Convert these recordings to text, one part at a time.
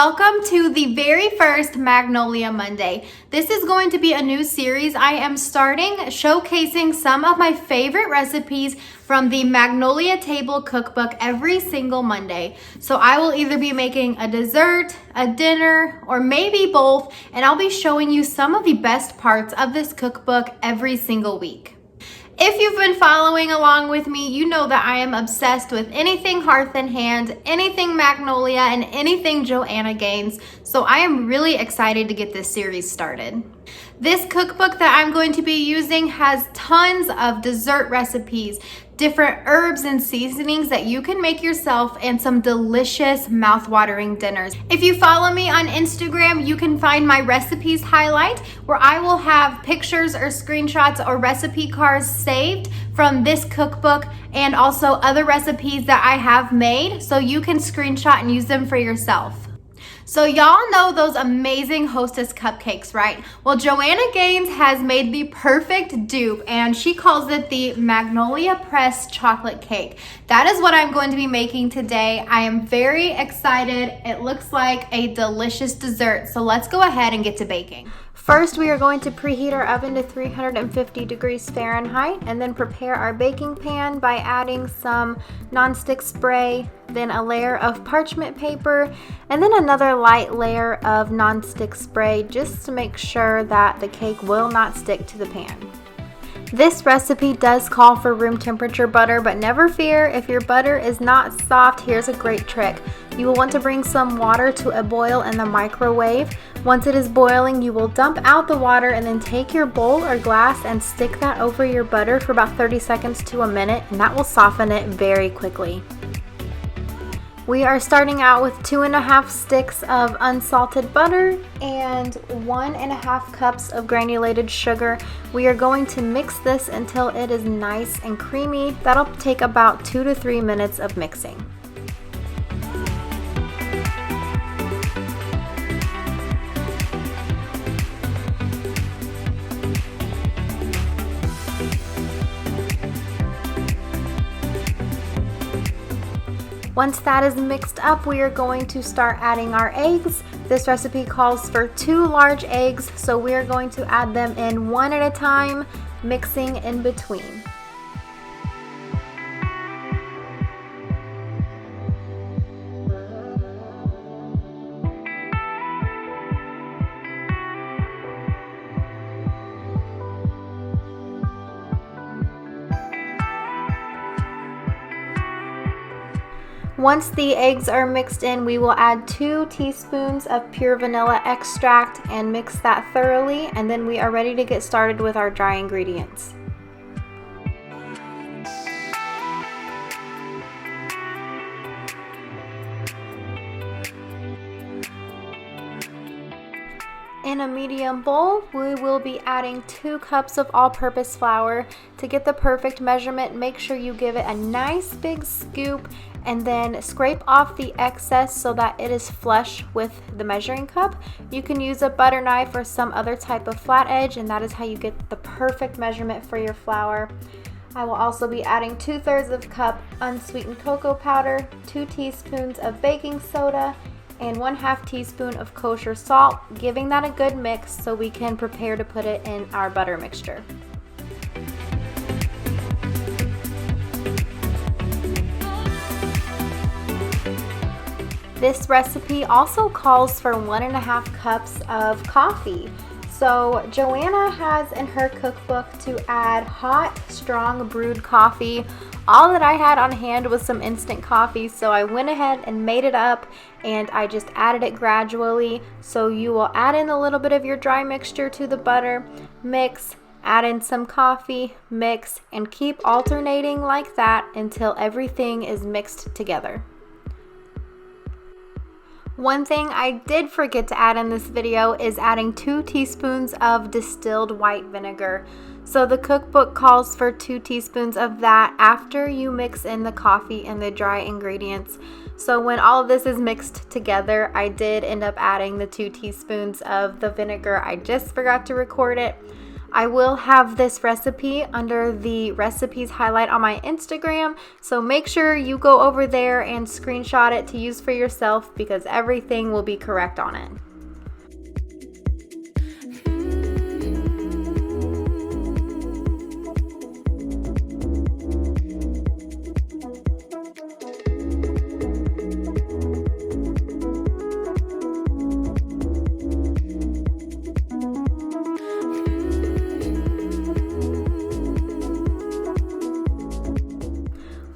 Welcome to the very first Magnolia Monday. This is going to be a new series I am starting, showcasing some of my favorite recipes from the Magnolia Table cookbook every single Monday. So I will either be making a dessert, a dinner, or maybe both, and I'll be showing you some of the best parts of this cookbook every single week. If you've been following along with me, you know that I am obsessed with anything Hearth and Hand, anything Magnolia, and anything Joanna Gaines, so I am really excited to get this series started. This cookbook that I'm going to be using has tons of dessert recipes, different herbs and seasonings that you can make yourself, and some delicious mouth-watering dinners. If you follow me on Instagram, you can find my recipes highlight where I will have pictures or screenshots or recipe cards saved from this cookbook and also other recipes that I have made so you can screenshot and use them for yourself. So y'all know those amazing Hostess cupcakes, right? Well, Joanna Gaines has made the perfect dupe and she calls it the Magnolia Press Chocolate Cake. That is what I'm going to be making today. I am very excited. It looks like a delicious dessert. So let's go ahead and get to baking. First, we are going to preheat our oven to 350 degrees Fahrenheit and then prepare our baking pan by adding some nonstick spray, then a layer of parchment paper, and then another light layer of nonstick spray just to make sure that the cake will not stick to the pan. This recipe does call for room temperature butter, but never fear, if your butter is not soft, here's a great trick. You will want to bring some water to a boil in the microwave. Once it is boiling, you will dump out the water and then take your bowl or glass and stick that over your butter for about 30 seconds to a minute, and that will soften it very quickly. We are starting out with 2.5 sticks of unsalted butter and 1.5 cups of granulated sugar. We are going to mix this until it is nice and creamy. That'll take about 2 to 3 minutes of mixing. Once that is mixed up, we are going to start adding our eggs. This recipe calls for 2 large eggs, so we are going to add them in one at a time, mixing in between. Once the eggs are mixed in, we will add 2 teaspoons of pure vanilla extract and mix that thoroughly, and then we are ready to get started with our dry ingredients. In a medium bowl, we will be adding 2 cups of all-purpose flour. To get the perfect measurement, make sure you give it a nice big scoop and then scrape off the excess so that it is flush with the measuring cup. You can use a butter knife or some other type of flat edge, and that is how you get the perfect measurement for your flour. I will also be adding 2/3 of a cup unsweetened cocoa powder, 2 teaspoons of baking soda, and 1/2 teaspoon of kosher salt, giving that a good mix so we can prepare to put it in our butter mixture. This recipe also calls for 1.5 cups of coffee. So Joanna has in her cookbook to add hot, strong brewed coffee. All that I had on hand was some instant coffee, so I went ahead and made it up and I just added it gradually. So you will add in a little bit of your dry mixture to the butter, mix, add in some coffee, mix, and keep alternating like that until everything is mixed together. One thing I did forget to add in this video is adding 2 teaspoons of distilled white vinegar. So the cookbook calls for 2 teaspoons of that after you mix in the coffee and the dry ingredients. So when all of this is mixed together, I did end up adding the 2 teaspoons of the vinegar. I just forgot to record it. I will have this recipe under the recipes highlight on my Instagram, so make sure you go over there and screenshot it to use for yourself because everything will be correct on it.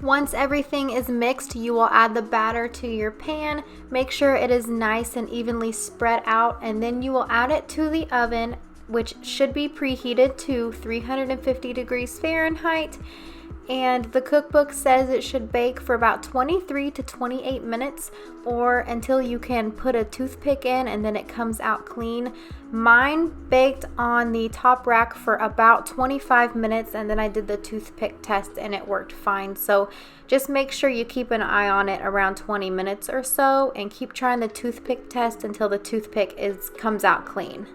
Once everything is mixed, you will add the batter to your pan. Make sure it is nice and evenly spread out, and then you will add it to the oven, which should be preheated to 350 degrees Fahrenheit. And the cookbook says it should bake for about 23 to 28 minutes or until you can put a toothpick in and then it comes out clean. Mine baked on the top rack for about 25 minutes and then I did the toothpick test and it worked fine. So just make sure you keep an eye on it around 20 minutes or so and keep trying the toothpick test until the toothpick comes out clean.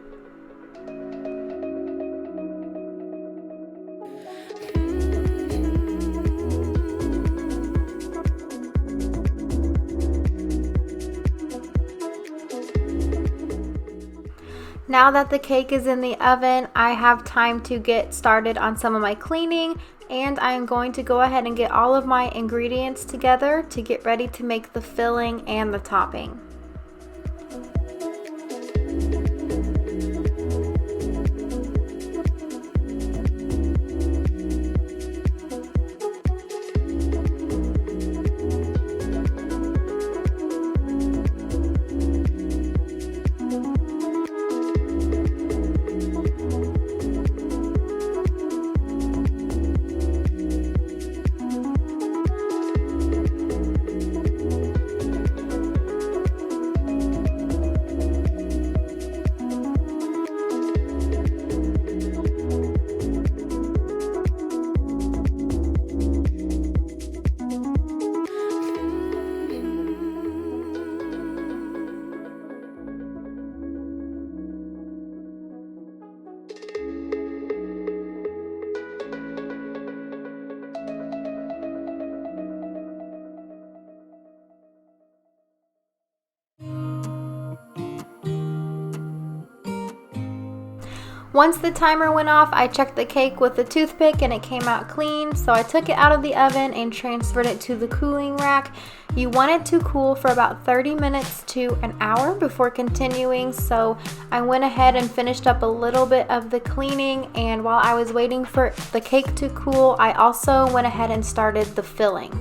Now that the cake is in the oven, I have time to get started on some of my cleaning, and I'm going to go ahead and get all of my ingredients together to get ready to make the filling and the topping. Once the timer went off, I checked the cake with a toothpick and it came out clean, so I took it out of the oven and transferred it to the cooling rack. You want it to cool for about 30 minutes to an hour before continuing, so I went ahead and finished up a little bit of the cleaning, and while I was waiting for the cake to cool, I also went ahead and started the filling.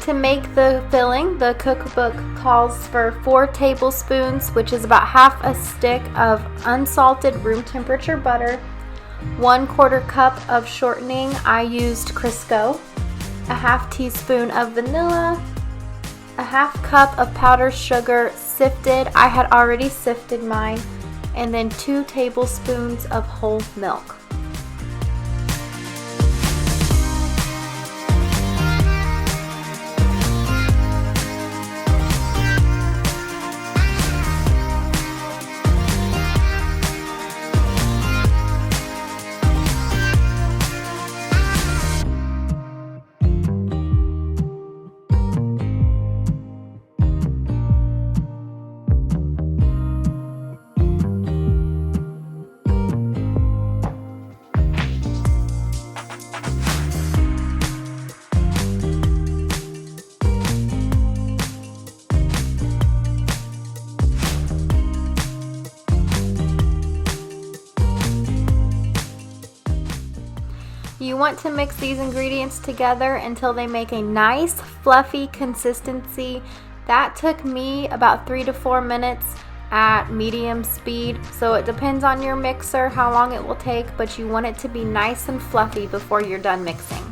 To make the filling, the cookbook calls for 4 tablespoons, which is about half a stick of unsalted room temperature butter, 1/4 cup of shortening, I used Crisco, a half teaspoon of vanilla, a half cup of powdered sugar sifted, I had already sifted mine, and then 2 tablespoons of whole milk. You want to mix these ingredients together until they make a nice fluffy consistency. That took me about 3 to 4 minutes at medium speed, so it depends on your mixer how long it will take, but you want it to be nice and fluffy before you're done mixing.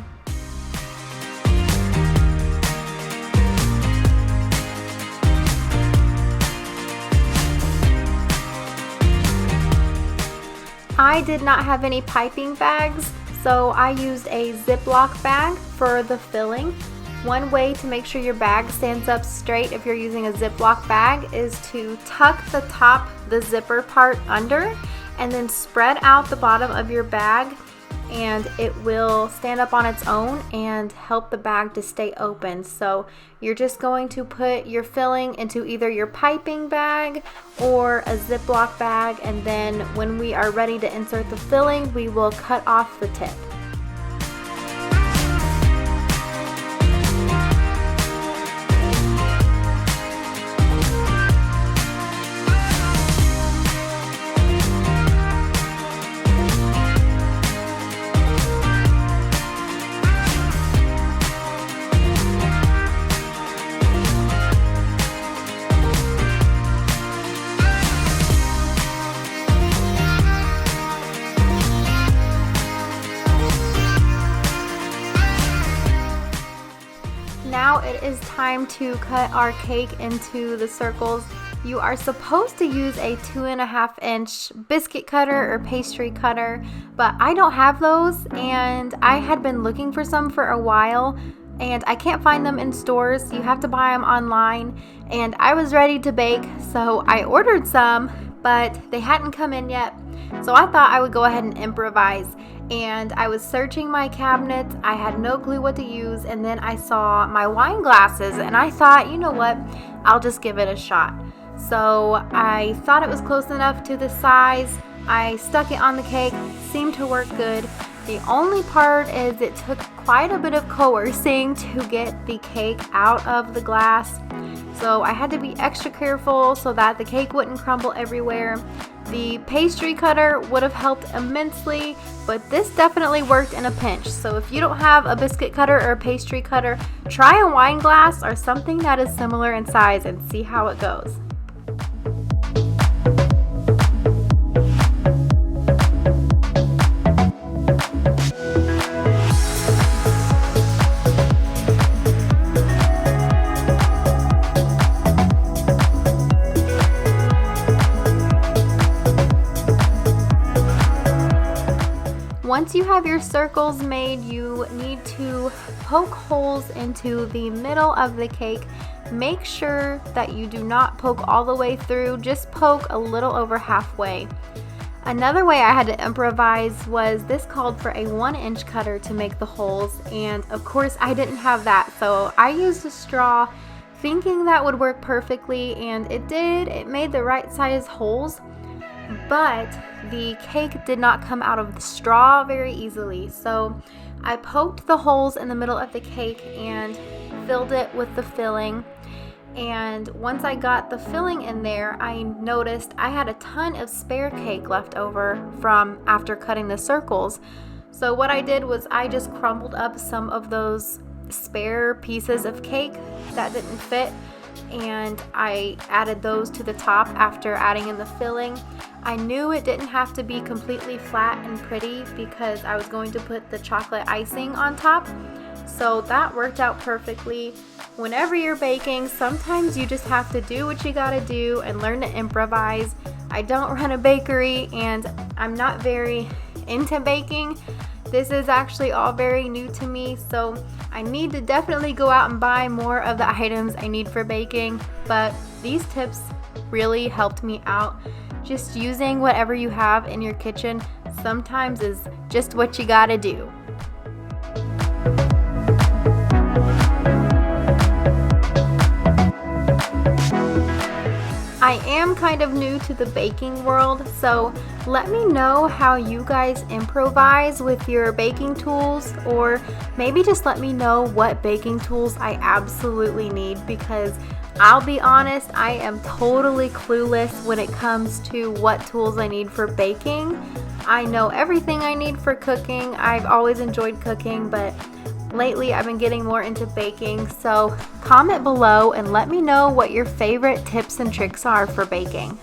I did not have any piping bags, so I used a Ziploc bag for the filling. One way to make sure your bag stands up straight if you're using a Ziploc bag is to tuck the top, the zipper part under, and then spread out the bottom of your bag, and it will stand up on its own and help the bag to stay open. So you're just going to put your filling into either your piping bag or a Ziploc bag, and then when we are ready to insert the filling, we will cut off the tip. Now it is time to cut our cake into the circles. You are supposed to use a 2.5-inch biscuit cutter or pastry cutter, but I don't have those, and I had been looking for some for a while, and I can't find them in stores. You have to buy them online, and I was ready to bake, so I ordered some, but they hadn't come in yet. So I thought I would go ahead and improvise, and I was searching my cabinet. I had no clue what to use, and then I saw my wine glasses, and I thought, you know what, I'll just give it a shot. So I thought it was close enough to the size. I stuck it on the cake, seemed to work good. The only part is it took quite a bit of coercing to get the cake out of the glass. So I had to be extra careful so that the cake wouldn't crumble everywhere. The pastry cutter would have helped immensely, but this definitely worked in a pinch. So if you don't have a biscuit cutter or a pastry cutter, try a wine glass or something that is similar in size and see how it goes. Once you have your circles made, you need to poke holes into the middle of the cake. Make sure that you do not poke all the way through, just poke a little over halfway. Another way I had to improvise was this called for a 1-inch cutter to make the holes, and of course I didn't have that, so I used a straw thinking that would work perfectly, and it did. It made the right size holes, but the cake did not come out of the straw very easily. So I poked the holes in the middle of the cake and filled it with the filling. And once I got the filling in there, I noticed I had a ton of spare cake left over from after cutting the circles. So what I did was I just crumbled up some of those spare pieces of cake that didn't fit, and I added those to the top after adding in the filling. I knew it didn't have to be completely flat and pretty because I was going to put the chocolate icing on top, so that worked out perfectly. Whenever you're baking, sometimes you just have to do what you gotta do and learn to improvise. I don't run a bakery and I'm not very into baking. This is actually all very new to me, so I need to definitely go out and buy more of the items I need for baking, but these tips really helped me out. Just using whatever you have in your kitchen sometimes is just what you gotta do. I am kind of new to the baking world, so let me know how you guys improvise with your baking tools, or maybe just let me know what baking tools I absolutely need, because I'll be honest, I am totally clueless when it comes to what tools I need for baking. I know everything I need for cooking. I've always enjoyed cooking, but lately I've been getting more into baking. So comment below and let me know what your favorite tips and tricks are for baking.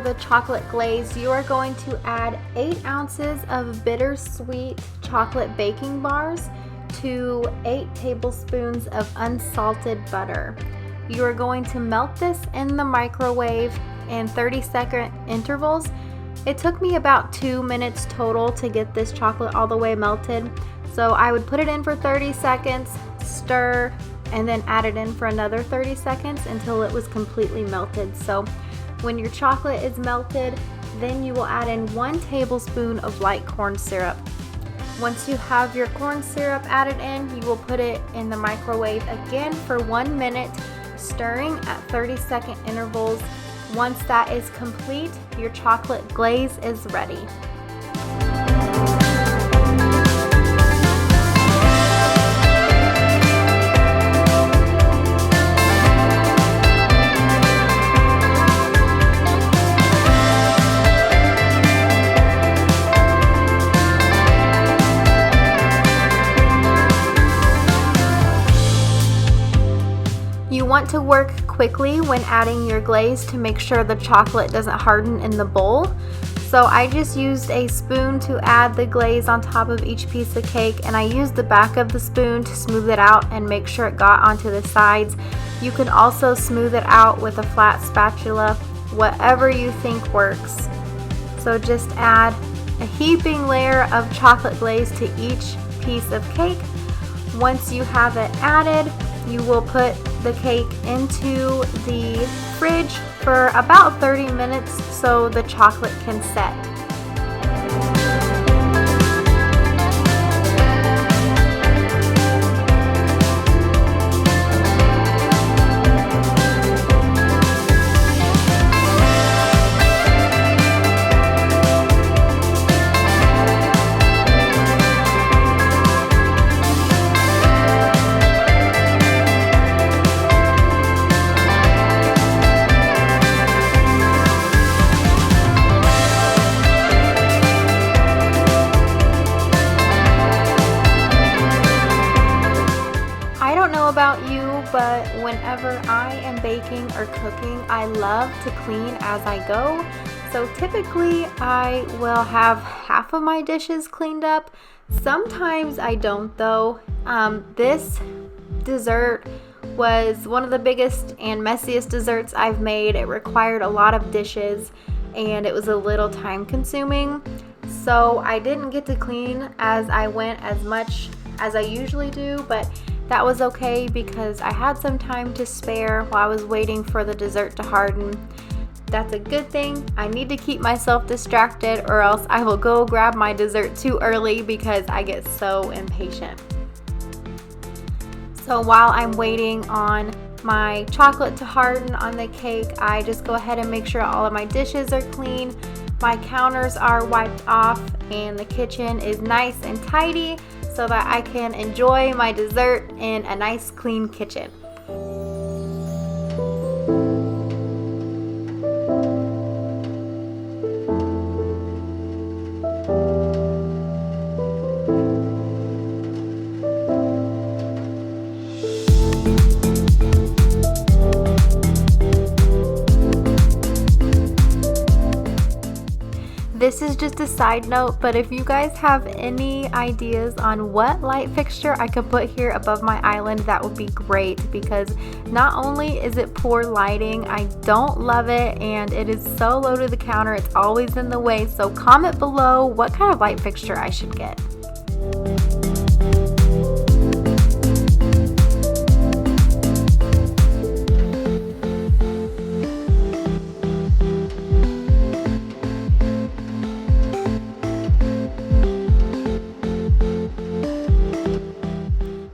the chocolate glaze, you are going to add 8 ounces of bittersweet chocolate baking bars to 8 tablespoons of unsalted butter. You are going to melt this in the microwave in 30-second intervals. It took me about 2 minutes total to get this chocolate all the way melted. So I would put it in for 30 seconds, stir, and then add it in for another 30 seconds until it was completely melted. So when your chocolate is melted, then you will add in 1 tablespoon of light corn syrup. Once you have your corn syrup added in, you will put it in the microwave again for 1 minute, stirring at 30-second intervals. Once that is complete, your chocolate glaze is ready. You want to work quickly when adding your glaze to make sure the chocolate doesn't harden in the bowl. So I just used a spoon to add the glaze on top of each piece of cake, and I used the back of the spoon to smooth it out and make sure it got onto the sides. You can also smooth it out with a flat spatula, whatever you think works. So just add a heaping layer of chocolate glaze to each piece of cake. Once you have it added, you will put the cake into the fridge for about 30 minutes so the chocolate can set. About you, but whenever I am baking or cooking, I love to clean as I go. So typically I will have half of my dishes cleaned up. Sometimes I don't though. This dessert was one of the biggest and messiest desserts I've made. It required a lot of dishes and it was a little time consuming. So I didn't get to clean as I went as much as I usually do, but that was okay because I had some time to spare while I was waiting for the dessert to harden. That's a good thing. I need to keep myself distracted or else I will go grab my dessert too early because I get so impatient. So while I'm waiting on my chocolate to harden on the cake, I just go ahead and make sure all of my dishes are clean, my counters are wiped off, and the kitchen is nice and tidy, so that I can enjoy my dessert in a nice clean kitchen. This is just a side note, but if you guys have any ideas on what light fixture I could put here above my island, that would be great, because not only is it poor lighting, I don't love it, and it is so low to the counter, it's always in the way. So comment below what kind of light fixture I should get.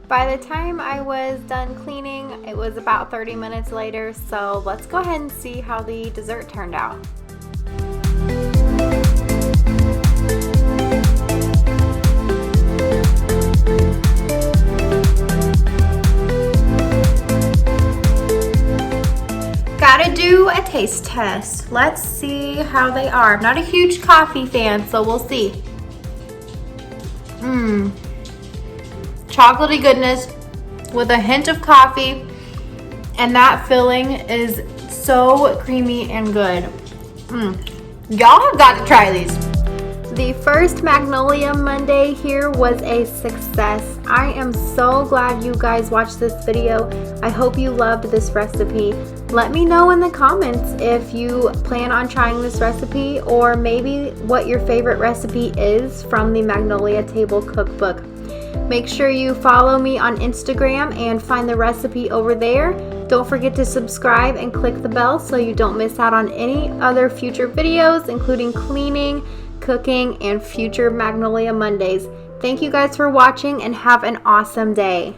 By the time I was done cleaning, it was about 30 minutes later, so let's go ahead and see how the dessert turned out. Gotta do a taste test. Let's see how they are. I'm not a huge coffee fan, so we'll see. Chocolatey goodness with a hint of coffee, and that filling is so creamy and good. Y'all have got to try these. The first Magnolia Monday here was a success. I am so glad you guys watched this video. I hope you loved this recipe. Let me know in the comments if you plan on trying this recipe, or maybe what your favorite recipe is from the Magnolia Table cookbook. Make sure you follow me on Instagram and find the recipe over there. Don't forget to subscribe and click the bell so you don't miss out on any other future videos, including cleaning, cooking, and future Magnolia Mondays. Thank you guys for watching and have an awesome day.